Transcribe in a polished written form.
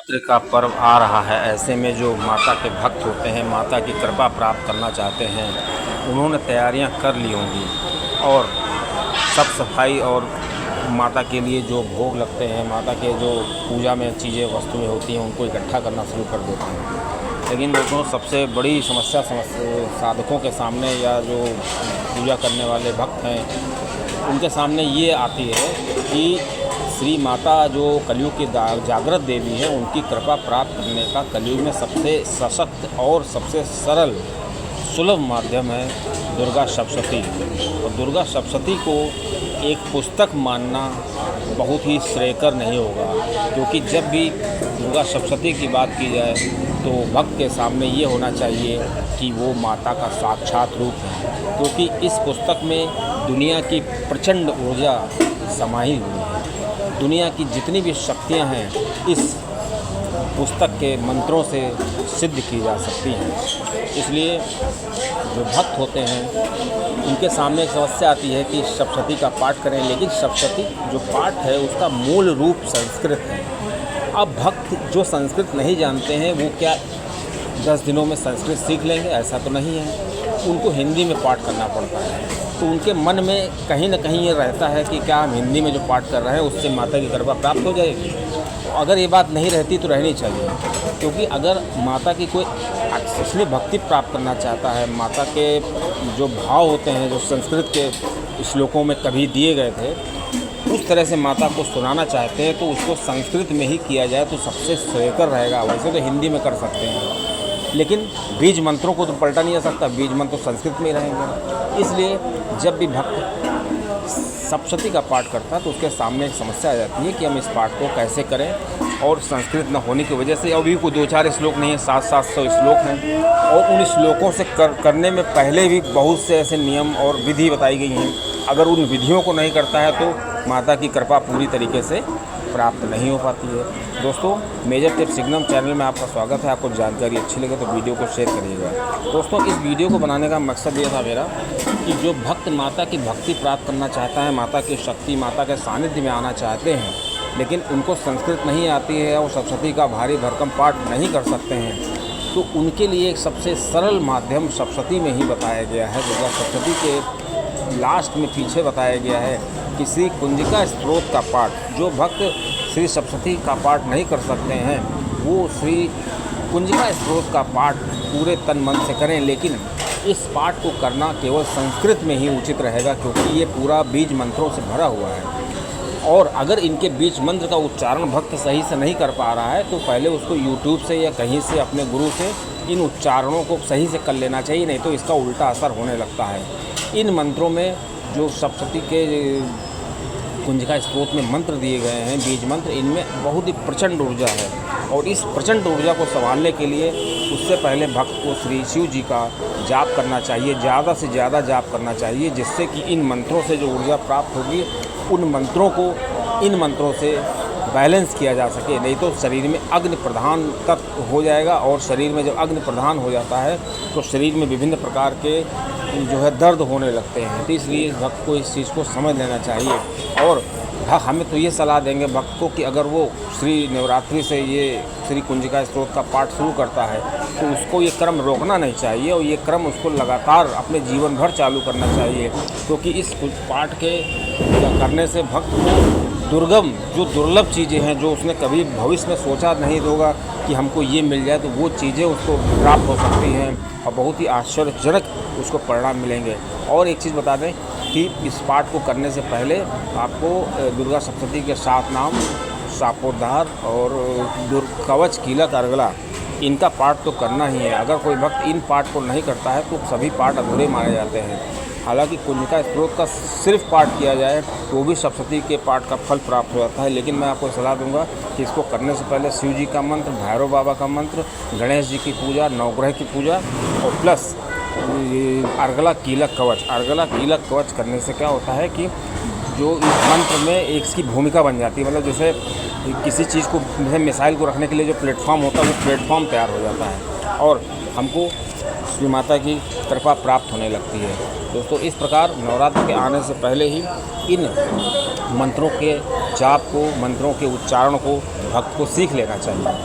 नवरात्रि का पर्व आ रहा है। ऐसे में जो माता के भक्त होते हैं, माता की कृपा प्राप्त करना चाहते हैं, उन्होंने तैयारियां कर ली होंगी और सब सफाई और माता के लिए जो भोग लगते हैं, माता के जो पूजा में चीज़ें वस्तुएं होती हैं, उनको इकट्ठा करना शुरू कर देते हैं। लेकिन दोस्तों, सबसे बड़ी समस्या साधकों के सामने या जो पूजा करने वाले भक्त हैं, उनके सामने ये आती है कि श्री माता जो कलयुग की जागृत देवी है, उनकी कृपा प्राप्त करने का कलयुग में सबसे सशक्त और सबसे सरल सुलभ माध्यम है दुर्गा सप्तशती। और दुर्गा सप्तशती को एक पुस्तक मानना बहुत ही श्रेयकर नहीं होगा, क्योंकि जब भी दुर्गा सप्तशती की बात की जाए तो भक्त के सामने ये होना चाहिए कि वो माता का साक्षात रूप है, क्योंकि इस पुस्तक में दुनिया की प्रचंड ऊर्जा समाई हुई है। दुनिया की जितनी भी शक्तियां हैं इस पुस्तक के मंत्रों से सिद्ध की जा सकती हैं। इसलिए जो भक्त होते हैं, उनके सामने एक समस्या आती है कि सप्तशती का पाठ करें, लेकिन सप्तशती जो पाठ है उसका मूल रूप संस्कृत है। अब भक्त जो संस्कृत नहीं जानते हैं, वो क्या 10 दिनों में संस्कृत सीख लेंगे? ऐसा तो नहीं है। उनको हिंदी में पाठ करना पड़ता है। तो उनके मन में कहीं ना कहीं ये रहता है कि क्या हम हिंदी में जो पाठ कर रहे हैं उससे माता की कृपा प्राप्त हो जाएगी। अगर ये बात नहीं रहती तो रहनी चाहिए, क्योंकि अगर माता की कोई असली भक्ति प्राप्त करना चाहता है, माता के जो भाव होते हैं जो संस्कृत के श्लोकों में कभी दिए गए थे, उस तरह से माता को सुनाना चाहते हैं तो उसको संस्कृत में ही किया जाए तो सबसे श्रेयकर रहेगा। वैसे तो हिंदी में कर सकते हैं, लेकिन बीज मंत्रों को तो पलटा नहीं जा सकता, बीज मंत्र तो संस्कृत में ही रहेंगे। इसलिए जब भी भक्त सप्तशती का पाठ करता है तो उसके सामने एक समस्या आ जाती है कि हम इस पाठ को कैसे करें, और संस्कृत न होने की वजह से अभी कोई 2-4 श्लोक नहीं है, 700-700 श्लोक हैं, और उन श्लोकों से करने में पहले भी बहुत से ऐसे नियम और विधि बताई गई हैं। अगर उन विधियों को नहीं करता है तो माता की कृपा पूरी तरीके से प्राप्त नहीं हो पाती है। दोस्तों, मेजर टिप्स सिग्नम चैनल में आपका स्वागत है। आपको जानकारी अच्छी लगे तो वीडियो को शेयर करिएगा। दोस्तों, इस वीडियो को बनाने का मकसद ये था मेरा कि जो भक्त माता की भक्ति प्राप्त करना चाहता है, माता की शक्ति, माता के सानिध्य में आना चाहते हैं, लेकिन उनको संस्कृत नहीं आती है और सप्तशती का भारी भरकम पाठ नहीं कर सकते हैं, तो उनके लिए एक सबसे सरल माध्यम सप्तशती में ही बताया गया है। दुर्गा सप्तशती के लास्ट में पीछे बताया गया है कि श्री कुंजिका स्तोत्र का पाठ, जो भक्त श्री सप्तशती का पाठ नहीं कर सकते हैं वो श्री कुंजिका स्तोत्र का पाठ पूरे तन मन से करें, लेकिन इस पाठ को करना केवल संस्कृत में ही उचित रहेगा, क्योंकि ये पूरा बीज मंत्रों से भरा हुआ है। और अगर इनके बीज मंत्र का उच्चारण भक्त सही से नहीं कर पा रहा है तो पहले उसको यूट्यूब से या कहीं से अपने गुरु से इन उच्चारणों को सही से कर लेना चाहिए, नहीं तो इसका उल्टा असर होने लगता है। इन मंत्रों में जो सप्तशती के कुंजिका स्तोत्र में मंत्र दिए गए हैं, बीज मंत्र, इनमें बहुत ही प्रचंड ऊर्जा है, और इस प्रचंड ऊर्जा को संभालने के लिए उससे पहले भक्त को श्री शिव जी का जाप करना चाहिए, ज़्यादा से ज़्यादा जाप करना चाहिए, जिससे कि इन मंत्रों से जो ऊर्जा प्राप्त होगी उन मंत्रों को इन मंत्रों से बैलेंस किया जा सके। नहीं तो शरीर में अग्नि प्रधान तत्व हो जाएगा, और शरीर में जब अग्नि प्रधान हो जाता है तो शरीर में विभिन्न प्रकार के जो है दर्द होने लगते हैं। तो इसलिए भक्त को इस चीज़ को समझ लेना चाहिए। और हमें तो ये सलाह देंगे भक्त को कि अगर वो श्री नवरात्रि से ये श्री कुंजिका स्तोत्र का पाठ शुरू करता है तो उसको ये क्रम रोकना नहीं चाहिए, और ये क्रम उसको लगातार अपने जीवन भर चालू करना चाहिए, क्योंकि इस पाठ के करने से भक्त को दुर्गम जो दुर्लभ चीज़ें हैं, जो उसने कभी भविष्य में सोचा नहीं होगा कि हमको ये मिल जाए, तो वो चीज़ें उसको प्राप्त हो सकती हैं और बहुत ही आश्चर्यजनक उसको परिणाम मिलेंगे। और एक चीज़ बता दें कि इस पाठ को करने से पहले आपको दुर्गा सप्तशती के 7 नाम, शापोद्धार और कवच, कीलक, अर्गला, इनका पाठ तो करना ही है। अगर कोई भक्त इन पाठ को नहीं करता है तो सभी पाठ अधूरे माने जाते हैं। हालांकि कुंजिका स्तोत्र का सिर्फ पाठ किया जाए तो भी सप्तशती के पाठ का फल प्राप्त हो जाता है, लेकिन मैं आपको सलाह दूंगा कि इसको करने से पहले शिव जी का मंत्र, भैरव बाबा का मंत्र, गणेश जी की पूजा, नवग्रह की पूजा, और प्लस अर्गला, कीलक, कवच। अर्गला, कीलक, कवच करने से क्या होता है कि जो इस मंत्र में एक इसकी भूमिका बन जाती है, मतलब जैसे किसी चीज़ को, जैसे मिसाइल को रखने के लिए जो प्लेटफॉर्म होता है वो प्लेटफॉर्म तैयार हो जाता है, और हमको श्री माता की कृपा प्राप्त होने लगती है। दोस्तों, इस प्रकार नवरात्र के आने से पहले ही इन मंत्रों के जाप को, मंत्रों के उच्चारण को भक्त को सीख लेना चाहिए।